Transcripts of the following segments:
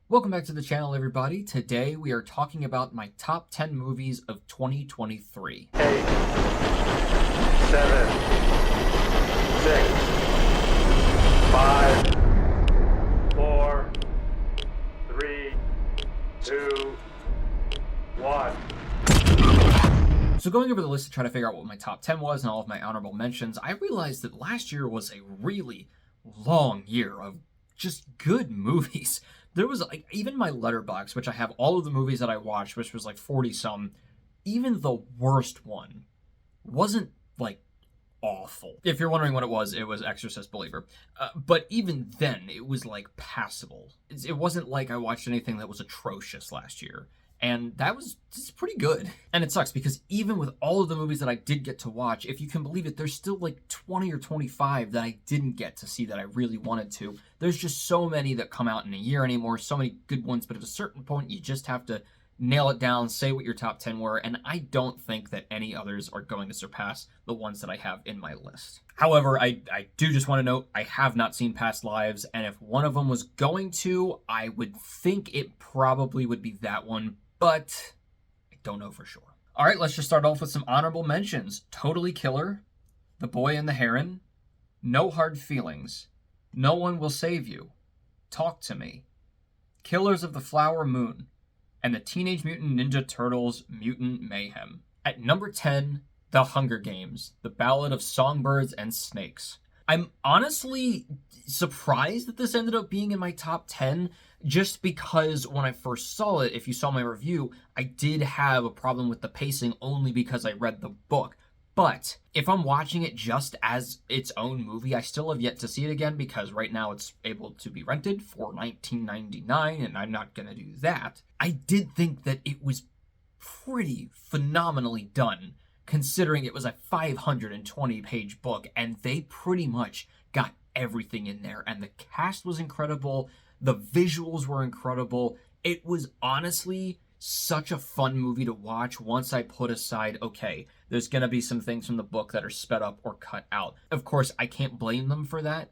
Welcome back to the channel, everybody. Today we are talking about my top 10 movies of 2023. 8, 7, 6, 5, 4, 3, 2, 1. So going over the list to try to figure out what my top 10 was and all of my honorable mentions, I realized that last year was a really long year of just good movies. There was even my letterbox, which I have all of the movies that I watched, which was like 40 some, even the worst one wasn't like awful. If you're wondering what it was Exorcist Believer. But even then, it was like passable. It wasn't like I watched anything that was atrocious last year. And that was just pretty good. And it sucks because even with all of the movies that I did get to watch, if you can believe it, there's still like 20 or 25 that I didn't get to see that I really wanted to. There's just so many that come out in a year anymore, so many good ones, but at a certain point, you just have to nail it down, say what your top 10 were, and I don't think that any others are going to surpass the ones that I have in my list. However, I do just want to note, I have not seen Past Lives, and if one of them was going to, I would think it probably would be that one, but I don't know for sure. All right, let's just start off with some honorable mentions. Totally Killer, The Boy and the Heron, No Hard Feelings, No One Will Save You, Talk to Me, Killers of the Flower Moon, and the Teenage Mutant Ninja Turtles Mutant Mayhem. At number 10, The Hunger Games, The Ballad of Songbirds and Snakes. I'm honestly surprised that this ended up being in my top 10, just because when I first saw it, if you saw my review, I did have a problem with the pacing only because I read the book. But if I'm watching it just as its own movie, I still have yet to see it again because right now it's able to be rented for $19.99, and I'm not going to do that. I did think that it was pretty phenomenally done, considering it was a 520-page book, and they pretty much got everything in there. And the cast was incredible. The visuals were incredible. It was honestly such a fun movie to watch once I put aside, okay, there's going to be some things from the book that are sped up or cut out. Of course, I can't blame them for that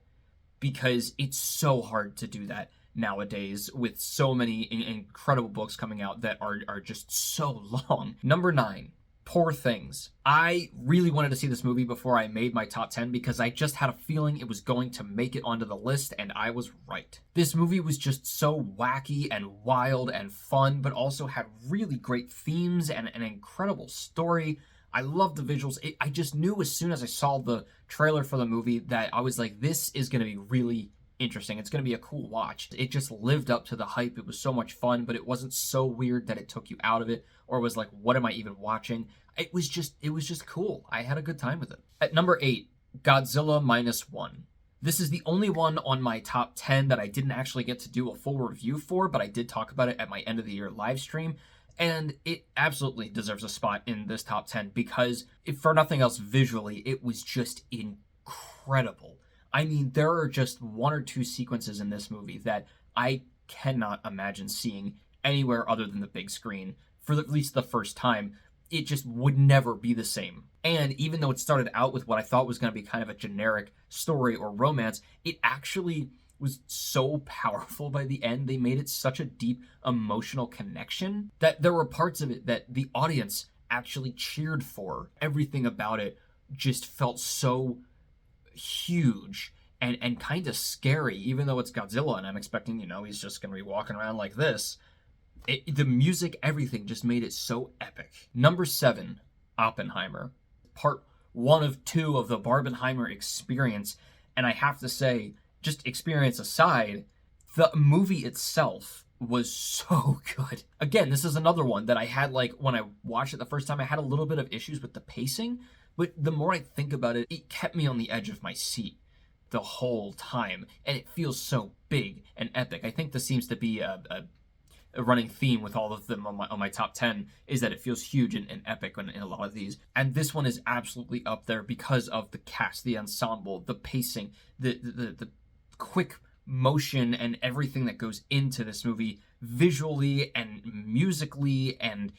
because it's so hard to do that nowadays with so many incredible books coming out that are just so long. Number 9. Poor Things. I really wanted to see this movie before I made my top 10 because I just had a feeling it was going to make it onto the list, and I was right. This movie was just so wacky and wild and fun, but also had really great themes and an incredible story. I loved the visuals. I just knew as soon as I saw the trailer for the movie that I was like, this is going to be really interesting. It's going to be a cool watch. It just lived up to the hype. It was so much fun, but it wasn't so weird that it took you out of it or was like, what am I even watching? It was just cool. I had a good time with it. At number 8, Godzilla Minus One. This is the only one on my top 10 that I didn't actually get to do a full review for, but I did talk about it at my end of the year live stream. And it absolutely deserves a spot in this top 10 because, if for nothing else, visually, it was just incredible. I mean, there are just one or two sequences in this movie that I cannot imagine seeing anywhere other than the big screen for at least the first time. It just would never be the same. And even though it started out with what I thought was going to be kind of a generic story or romance, it actually was so powerful by the end. They made it such a deep emotional connection that there were parts of it that the audience actually cheered for. Everything about it just felt so huge and kind of scary, even though it's Godzilla and I'm expecting, he's just going to be walking around like this. The music, everything just made it so epic. Number 7, Oppenheimer. Part 1 of 2 of the Barbenheimer experience. And I have to say, just experience aside, the movie itself was so good. Again, this is another one that I had, when I watched it the first time, I had a little bit of issues with the pacing. But the more I think about it, it kept me on the edge of my seat the whole time. And it feels so big and epic. I think this seems to be a running theme with all of them on my top 10 is that it feels huge and epic in a lot of these. And this one is absolutely up there because of the cast, the ensemble, the pacing, the quick motion and everything that goes into this movie visually and musically, and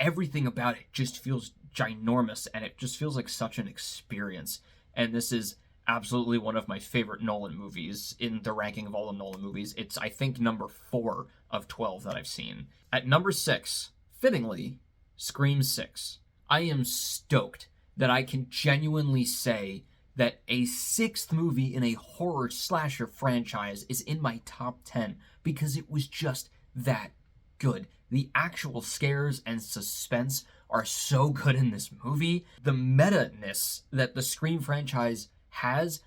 everything about it just feels ginormous and it just feels like such an experience. And this is absolutely one of my favorite Nolan movies in the ranking of all the Nolan movies. It's, I think, number 4 of 12 that I've seen. At number 6, fittingly, Scream 6. I am stoked that I can genuinely say that a 6th movie in a horror slasher franchise is in my top 10 because it was just that good. The actual scares and suspense are so good in this movie. The meta-ness that the Scream franchise has,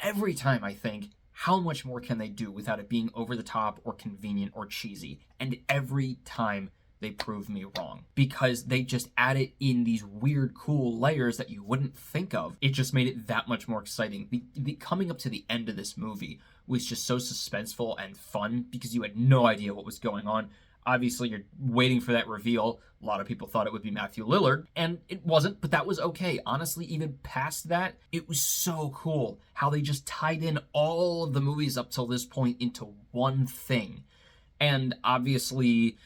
every time I think, how much more can they do without it being over the top or convenient or cheesy? And every time they prove me wrong because they just add it in these weird, cool layers that you wouldn't think of. It just made it that much more exciting. Coming up to the end of this movie was just so suspenseful and fun because you had no idea what was going on. Obviously, you're waiting for that reveal. A lot of people thought it would be Matthew Lillard, and it wasn't, but that was okay. Honestly, even past that, it was so cool how they just tied in all of the movies up till this point into one thing. And obviously,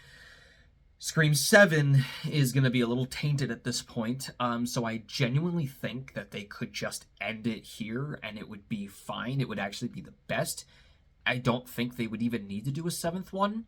Scream 7 is going to be a little tainted at this point, so I genuinely think that they could just end it here and it would be fine. It would actually be the best. I don't think they would even need to do a 7th one.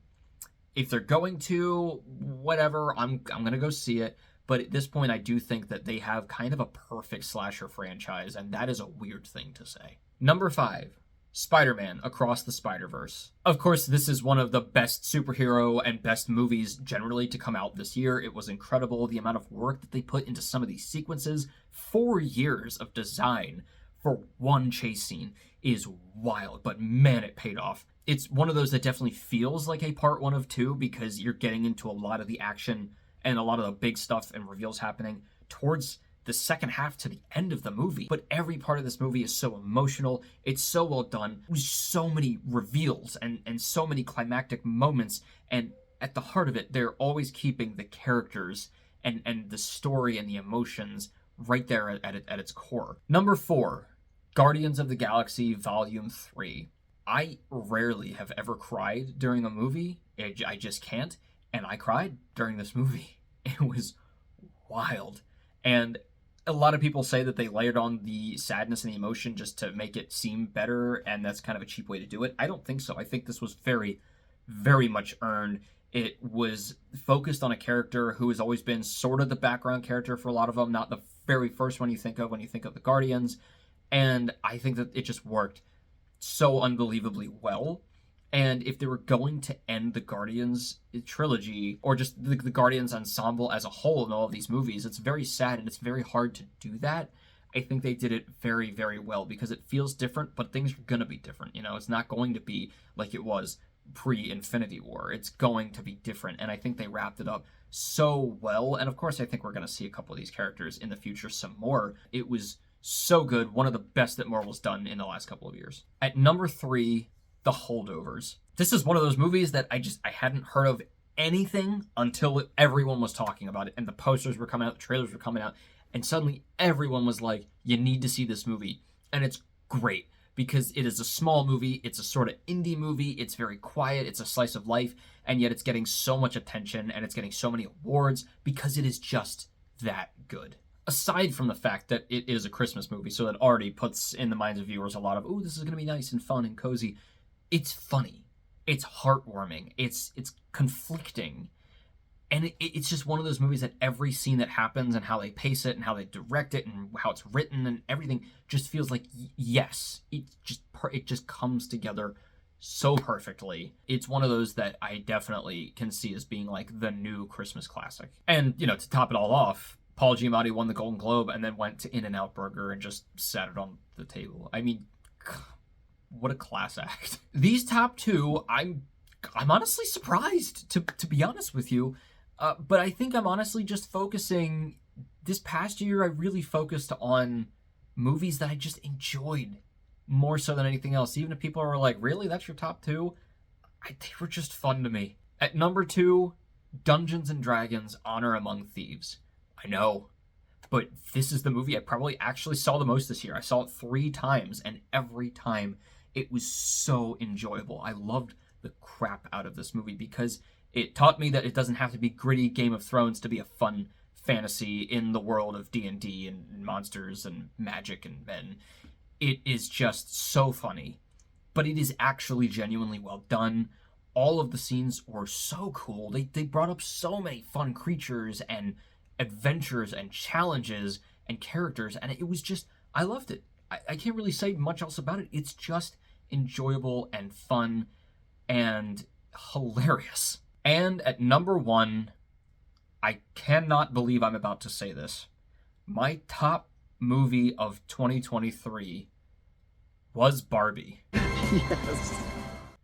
If they're going to, whatever, I'm going to go see it. But at this point, I do think that they have kind of a perfect slasher franchise, and that is a weird thing to say. Number 5. Spider-Man Across the Spider-Verse. Of course, this is one of the best superhero and best movies generally to come out this year. It was incredible, the amount of work that they put into some of these sequences. 4 years of design for one chase scene is wild, but man, it paid off. It's one of those that definitely feels like a part 1 of 2 because you're getting into a lot of the action and a lot of the big stuff and reveals happening towards the second half to the end of the movie. But every part of this movie is so emotional. It's so well done. With so many reveals and so many climactic moments. And at the heart of it, they're always keeping the characters and the story and the emotions right there at its core. Number 4, Guardians of the Galaxy Volume 3. I rarely have ever cried during a movie. I just can't. And I cried during this movie. It was wild. And a lot of people say that they layered on the sadness and the emotion just to make it seem better, and that's kind of a cheap way to do it. I don't think so. I think this was very, very much earned. It was focused on a character who has always been sort of the background character for a lot of them, not the very first one you think of when you think of the Guardians. And I think that it just worked so unbelievably well. And if they were going to end the Guardians trilogy, or just the Guardians ensemble as a whole in all of these movies, it's very sad and it's very hard to do that. I think they did it very, very well because it feels different, but things are going to be different. You know, it's not going to be like it was pre-Infinity War. It's going to be different, and I think they wrapped it up so well. And of course, I think we're going to see a couple of these characters in the future some more. It was so good. One of the best that Marvel's done in the last couple of years. At number 3, The Holdovers. This is one of those movies that I hadn't heard of anything until everyone was talking about it, and the posters were coming out, the trailers were coming out, and suddenly everyone was like, you need to see this movie. And it's great because it is a small movie, it's a sort of indie movie, it's very quiet, it's a slice of life, and yet it's getting so much attention and it's getting so many awards because it is just that good. Aside from the fact that it is a Christmas movie, so that already puts in the minds of viewers a lot of, oh, this is going to be nice and fun and cozy. It's funny. It's heartwarming. It's conflicting. And it's just one of those movies that every scene that happens and how they pace it and how they direct it and how it's written and everything just feels like, yes, it just comes together so perfectly. It's one of those that I definitely can see as being like the new Christmas classic. And, you know, to top it all off, Paul Giamatti won the Golden Globe and then went to In-N-Out Burger and just sat it on the table. I mean, what a class act. These top 2, I'm honestly surprised, to be honest with you. But I think I'm honestly just focusing, this past year I really focused on movies that I just enjoyed more so than anything else. Even if people are like, really, that's your top 2? They were just fun to me. At number 2, Dungeons & Dragons Honor Among Thieves. I know, but this is the movie I probably actually saw the most this year. I saw it 3 times, and every time it was so enjoyable. I loved the crap out of this movie because it taught me that it doesn't have to be gritty Game of Thrones to be a fun fantasy in the world of D&D and monsters and magic and men. It is just so funny, but it is actually genuinely well done. All of the scenes were so cool. They brought up so many fun creatures and adventures and challenges and characters, and it was just, I loved it. I can't really say much else about it. It's just enjoyable and fun and hilarious. And at number one, I cannot believe I'm about to say this, my top movie of 2023 was Barbie. Yes.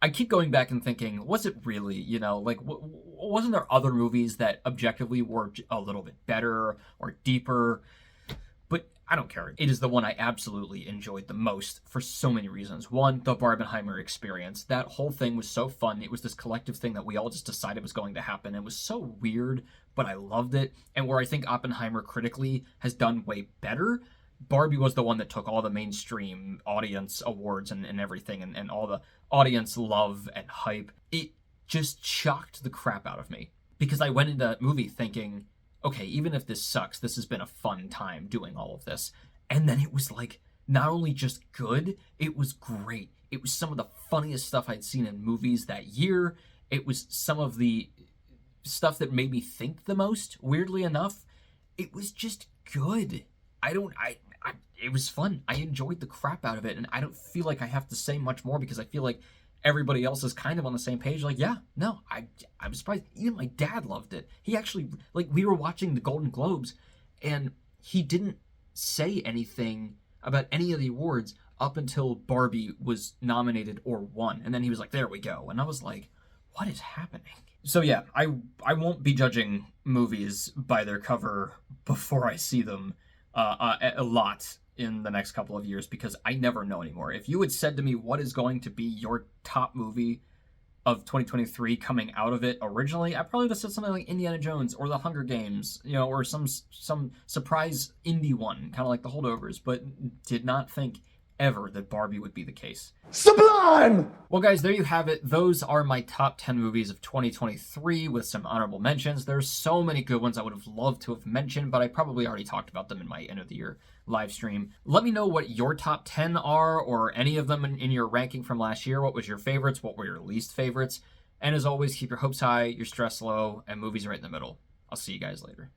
I keep going back and thinking, was it really, like, wasn't there other movies that objectively were a little bit better or deeper? But I don't care. It is the one I absolutely enjoyed the most for so many reasons. One, the Barbenheimer experience. That whole thing was so fun. It was this collective thing that we all just decided was going to happen. It was so weird, but I loved it. And where I think Oppenheimer critically has done way better, Barbie was the one that took all the mainstream audience awards and everything, and all the audience love and hype. It just shocked the crap out of me, because I went into that movie thinking, okay, even if this sucks, this has been a fun time doing all of this. And then it was like, not only just good, it was great. It was some of the funniest stuff I'd seen in movies that year. It was some of the stuff that made me think the most, weirdly enough. It was just good. It was fun. I enjoyed the crap out of it, and I don't feel like I have to say much more, because I feel like everybody else is kind of on the same page. Like, yeah, no, I'm surprised. Even my dad loved it. He actually, like, we were watching the Golden Globes, and he didn't say anything about any of the awards up until Barbie was nominated or won. And then he was like, there we go. And I was like, what is happening? So yeah, I won't be judging movies by their cover before I see them a lot in the next couple of years, because I never know anymore. If you had said to me what is going to be your top movie of 2023 coming out of it originally, I probably would have said something like Indiana Jones or The Hunger Games, or some surprise indie one, kind of like The Holdovers, but did not think ever that Barbie would be the case. Sublime! Well, guys, there you have it. Those are my top 10 movies of 2023 with some honorable mentions. There's so many good ones I would have loved to have mentioned, but I probably already talked about them in my end of the year live stream. Let me know what your top 10 are, or any of them in your ranking from last year. What was your favorites? What were your least favorites? And as always, keep your hopes high, your stress low, and movies right in the middle. I'll see you guys later.